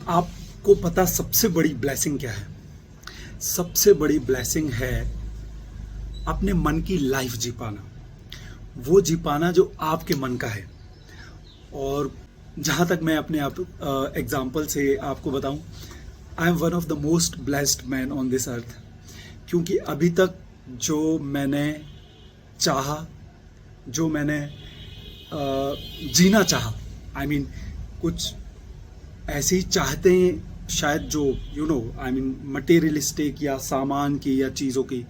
आपको पता सबसे बड़ी ब्लेसिंग क्या है? सबसे बड़ी ब्लेसिंग है अपने मन की लाइफ जी पाना। वो जी पाना जो आपके मन का है। और जहाँ तक मैं अपने आप एग्जाम्पल से आपको बताऊं, आई am one of the most blessed man on this अर्थ। क्योंकि अभी तक जो मैंने चाहा, जो मैंने जीना चाहा, आई मीन कुछ ऐसे ही चाहते हैं शायद, जो आई मीन मटेरियलिस्टिक या सामान की या चीज़ों की,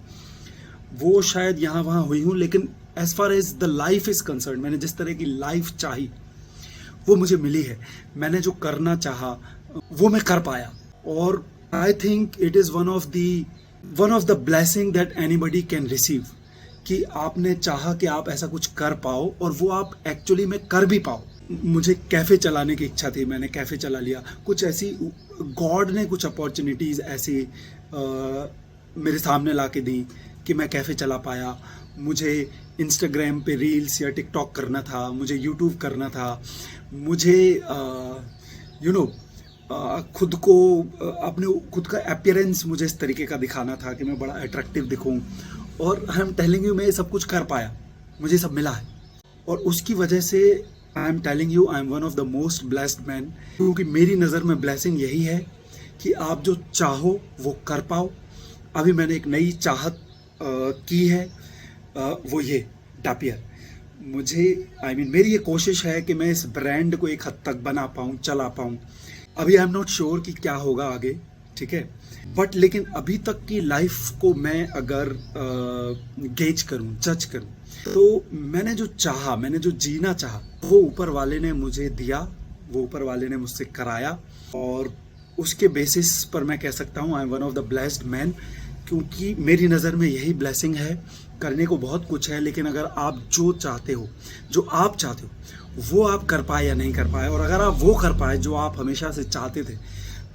वो शायद यहाँ वहाँ हुई हूँ। लेकिन as far as the life is concerned, मैंने जिस तरह की लाइफ चाही वो मुझे मिली है। मैंने जो करना चाहा वो मैं कर पाया। और I think it is one of the blessing that anybody can receive, कि आपने चाहा कि आप ऐसा कुछ कर पाओ और वो आप एक्चुअली में कर भी पाओ। मुझे कैफ़े चलाने की इच्छा थी, मैंने कैफ़े चला लिया। कुछ ऐसी गॉड ने कुछ अपॉर्चुनिटीज़ ऐसी मेरे सामने ला के दी कि मैं कैफ़े चला पाया। मुझे इंस्टाग्राम पे रील्स या टिकटॉक करना था, मुझे यूट्यूब करना था, मुझे खुद को अपने खुद का अपीयरेंस मुझे इस तरीके का दिखाना था कि मैं बड़ा अट्रैक्टिव दिखूं। और आई एम टेलिंग यू, मैं ये सब कुछ कर पाया, मुझे सब मिला है। और उसकी वजह से आई am telling you, I am one of the most blessed man. क्योंकि मेरी नज़र में ब्लेसिंग यही है कि आप जो चाहो वो कर पाओ। अभी मैंने एक नई चाहत की है, वो ये डैपियर। मुझे मेरी ये कोशिश है कि मैं इस ब्रांड को एक हद तक बना पाऊँ, चला पाऊँ। अभी आई एम नॉट श्योर कि क्या होगा आगे, ठीक है, बट लेकिन अभी तक की लाइफ को मैं अगर गेज करूँ, जज करूँ, तो मैंने जो चाहा, मैंने जो जीना चाहा, वो ऊपर वाले ने मुझे दिया, वो ऊपर वाले ने मुझसे कराया। और उसके बेसिस पर मैं कह सकता हूँ आई am one of the blessed man. क्योंकि मेरी नज़र में यही ब्लेसिंग है। करने को बहुत कुछ है, लेकिन अगर आप जो चाहते हो, जो आप चाहते हो, वो आप कर पाए या नहीं कर पाए, और अगर आप वो कर पाए जो आप हमेशा से चाहते थे,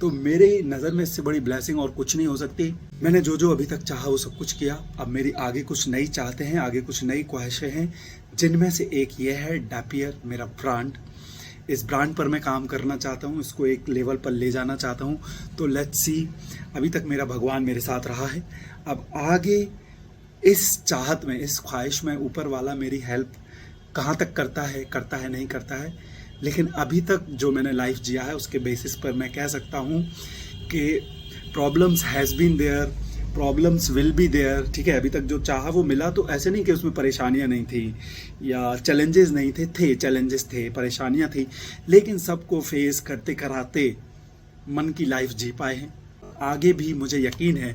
तो मेरे नज़र में इससे बड़ी ब्लेसिंग और कुछ नहीं हो सकती। मैंने जो जो अभी तक चाहा वो सब कुछ किया। अब मेरी आगे कुछ नई चाहते हैं, आगे कुछ नई ख्वाहिशें हैं, जिनमें से एक ये है डैपियर, मेरा ब्रांड। इस ब्रांड पर मैं काम करना चाहता हूँ, इसको एक लेवल पर ले जाना चाहता हूँ। तो लेट्स सी। अभी तक मेरा भगवान मेरे साथ रहा है। अब आगे इस चाहत में, इस ख्वाहिश में ऊपर वाला मेरी हेल्प कहाँ तक करता है नहीं करता है। लेकिन अभी तक जो मैंने लाइफ जिया है उसके बेसिस पर मैं कह सकता हूँ कि problems has been there, problems will be there, ठीक है। अभी तक जो चाहा वो मिला, तो ऐसे नहीं कि उसमें परेशानियाँ नहीं थी या चैलेंजेस नहीं थे, चैलेंजेस थे, परेशानियाँ थी, लेकिन सबको फेस करते कराते मन की लाइफ जी पाए हैं। आगे भी मुझे यकीन है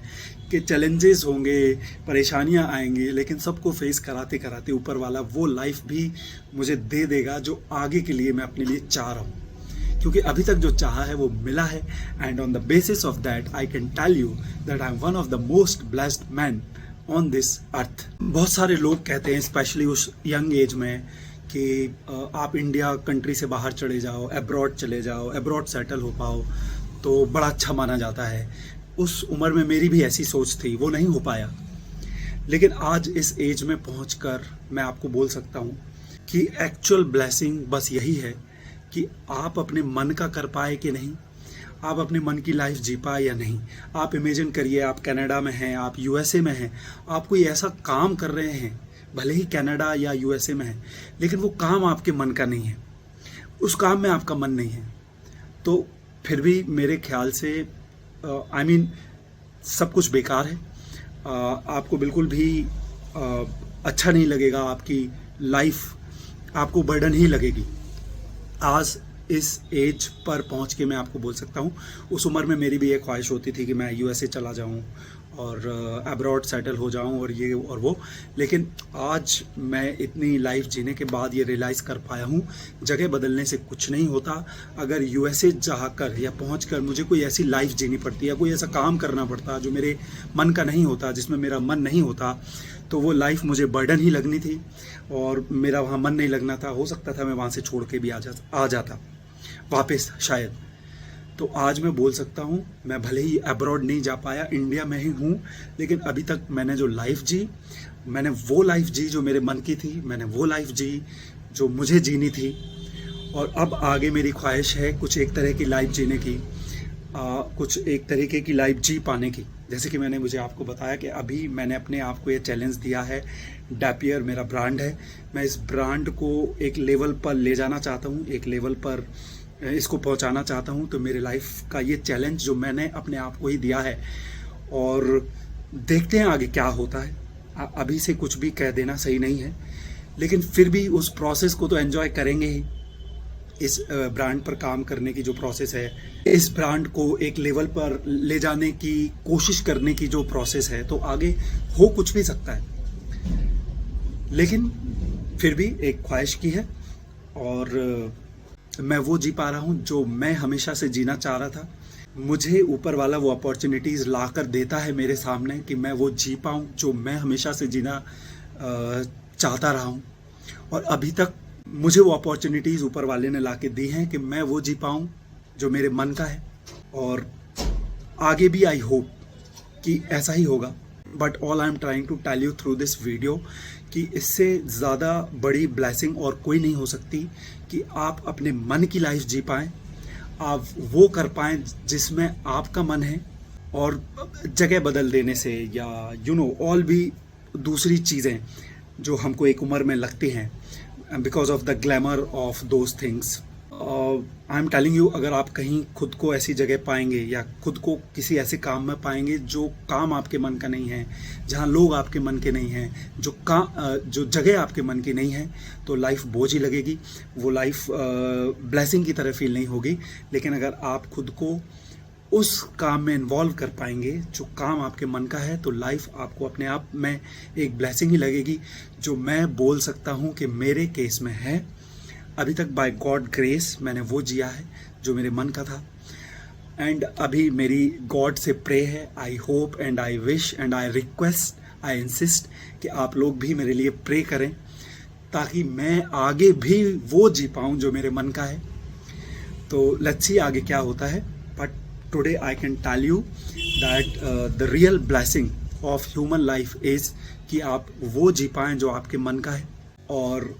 कि चैलेंजेस होंगे, परेशानियां आएंगी, लेकिन सबको फेस कराते कराते ऊपर वाला वो लाइफ भी मुझे दे देगा जो आगे के लिए मैं अपने लिए चाह रहा हूँ। क्योंकि अभी तक जो चाहा है वो मिला है। And on the basis of that I can tell you that I am one of the most blessed man on this earth. बहुत सारे लोग कहते हैं, स्पेशली उस यंग एज में, कि आप इंडिया कंट्री से बाहर चले जाओ, अब्रॉड चले जाओ, अब्रॉड सेटल हो पाओ तो बड़ा अच्छा माना जाता है। उस उम्र में मेरी भी ऐसी सोच थी, वो नहीं हो पाया। लेकिन आज इस एज में पहुंचकर मैं आपको बोल सकता हूं कि एक्चुअल ब्लेसिंग बस यही है कि आप अपने मन का कर पाए कि नहीं, आप अपने मन की लाइफ जी पाए या नहीं। आप इमेजिन करिए, आप कनाडा में हैं, आप यूएसए में हैं, आप कोई ऐसा काम कर रहे हैं, भले ही कनाडा या यूएसए में हैं, लेकिन वो काम आपके मन का नहीं है, उस काम में आपका मन नहीं है, तो फिर भी मेरे ख्याल से सब कुछ बेकार है। आपको बिल्कुल भी अच्छा नहीं लगेगा, आपकी लाइफ आपको बर्डन ही लगेगी। आज इस एज पर पहुंच के मैं आपको बोल सकता हूं, उस उम्र में मेरी भी एक ख्वाहिश होती थी कि मैं यूएसए चला जाऊं और अब्रॉड सेटल हो जाऊं और ये और वो। लेकिन आज मैं इतनी लाइफ जीने के बाद ये रियलाइज़ कर पाया हूँ, जगह बदलने से कुछ नहीं होता। अगर यूएसए जाकर या पहुंचकर मुझे कोई ऐसी लाइफ जीनी पड़ती है, कोई ऐसा काम करना पड़ता जो मेरे मन का नहीं होता, जिसमें मेरा मन नहीं होता, तो वो लाइफ मुझे बर्डन ही लगनी थी और मेरा वहाँ मन नहीं लगना था। हो सकता था मैं वहाँ से छोड़ के भी आ जाता वापस शायद। तो आज मैं बोल सकता हूँ, मैं भले ही अब्रॉड नहीं जा पाया, इंडिया में ही हूँ, लेकिन अभी तक मैंने जो लाइफ जी, मैंने वो लाइफ जी जो मेरे मन की थी, मैंने वो लाइफ जी जो मुझे जीनी थी। और अब आगे मेरी ख्वाहिश है कुछ एक तरह की लाइफ जीने की कुछ एक तरीके की लाइफ जी पाने की। जैसे कि मैंने मुझे आपको बताया कि अभी मैंने अपने आप को ये चैलेंज दिया है, डैपियर मेरा ब्रांड है, मैं इस ब्रांड को एक लेवल पर ले जाना चाहता हूँ, एक लेवल पर इसको पहुँचाना चाहता हूँ। तो मेरे लाइफ का ये चैलेंज जो मैंने अपने आप को ही दिया है, और देखते हैं आगे क्या होता है। अभी से कुछ भी कह देना सही नहीं है, लेकिन फिर भी उस प्रोसेस को तो एंजॉय करेंगे ही। इस ब्रांड पर काम करने की जो प्रोसेस है, इस ब्रांड को एक लेवल पर ले जाने की कोशिश करने की जो प्रोसेस है, तो आगे हो कुछ भी सकता है, लेकिन फिर भी एक ख्वाहिश की है, और मैं वो जी पा रहा हूँ जो मैं हमेशा से जीना चाह रहा था। मुझे ऊपर वाला वो अपॉर्चुनिटीज़ ला कर देता है मेरे सामने कि मैं वो जी पाऊँ जो मैं हमेशा से जीना चाहता रहा हूँ। और अभी तक मुझे वो अपॉर्चुनिटीज़ ऊपर वाले ने ला के दी हैं कि मैं वो जी पाऊँ जो मेरे मन का है, और आगे भी आई होप कि ऐसा ही होगा। But all I am trying to tell you through this video कि इससे ज़्यादा बड़ी ब्लेसिंग और कोई नहीं हो सकती कि आप अपने मन की लाइफ जी पाएँ, आप वो कर पाएँ जिसमें आपका मन है, और जगह बदल देने से या ऑल भी दूसरी चीज़ें जो हमको एक उम्र में लगती हैं, because of the glamour of those things. I am telling you, अगर आप कहीं खुद को ऐसी जगह पाएंगे या खुद को किसी ऐसे काम में पाएंगे जो काम आपके मन का नहीं है, जहाँ लोग आपके मन के नहीं हैं, जो जगह आपके मन की नहीं है, तो लाइफ बोझ ही लगेगी, वो लाइफ ब्लेसिंग की तरह फील नहीं होगी। लेकिन अगर आप खुद को उस काम में इन्वॉल्व कर पाएंगे जो काम आपके मन का है, तो लाइफ आपको अपने आप में एक ब्लेसिंग ही लगेगी, जो मैं बोल सकता हूँ कि मेरे केस में है। अभी तक बाय गॉड ग्रेस मैंने वो जिया है जो मेरे मन का था, एंड अभी मेरी गॉड से प्रे है, I hope and I wish and I request, I insist कि आप लोग भी मेरे लिए प्रे करें, ताकि मैं आगे भी वो जी पाऊँ जो मेरे मन का है। तो लेट्स सी आगे क्या होता है। But today I can tell you that the real blessing of human life is कि आप वो जी पाएँ जो आपके मन का है, और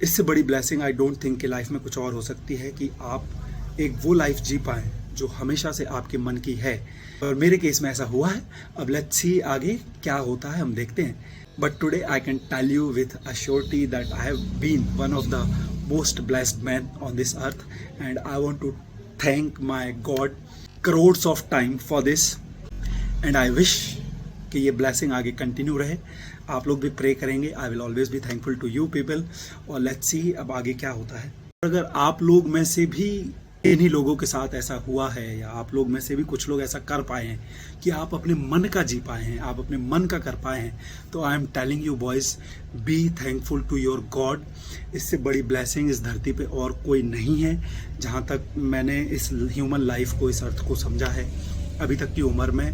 इससे बड़ी ब्लेसिंग आई डोंट थिंक कि लाइफ में कुछ और हो सकती है कि आप एक वो लाइफ जी पाएँ जो हमेशा से आपके मन की है, और मेरे केस में ऐसा हुआ है। अब लेट्स सी आगे क्या होता है, हम देखते हैं। But today I can tell you with assurity that I have been one of the most blessed man on this earth, and I want to thank my God crores of time for this, and I wish कि ये blessing आगे continue रहे। आप लोग भी pray करेंगे, I will always be thankful to you people. और let's see अब आगे क्या होता है। अगर आप लोग में से भी इन्हीं लोगों के साथ ऐसा हुआ है, या आप लोग में से भी कुछ लोग ऐसा कर पाए हैं कि आप अपने मन का जी पाए हैं, आप अपने मन का कर पाए हैं, तो I am telling you boys, be thankful to your God. इससे बड़ी ब्लेसिंग इस धरती पे और कोई नहीं है। जहाँ तक मैंने इस ह्यूमन लाइफ को, इस अर्थ को समझा है अभी तक की उम्र में,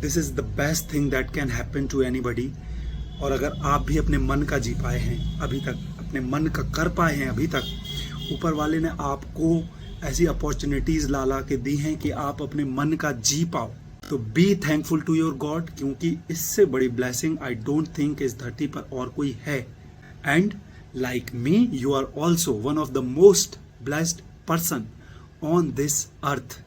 this is the best thing that can happen to anybody. और अगर आप भी अपने मन का जी पाए हैं अभी तक, अपने मन का कर पाए हैं अभी तक, ऊपर वाले ने आपको ऐसी अपॉर्चुनिटीज़ ला के दी हैं कि आप अपने मन का जी पाओ, तो be thankful to your god, क्योंकि इससे बड़ी ब्लेसिंग आई डोंट थिंक इस धरती पर और कोई है। And like me, you are also one of the most blessed person on this earth.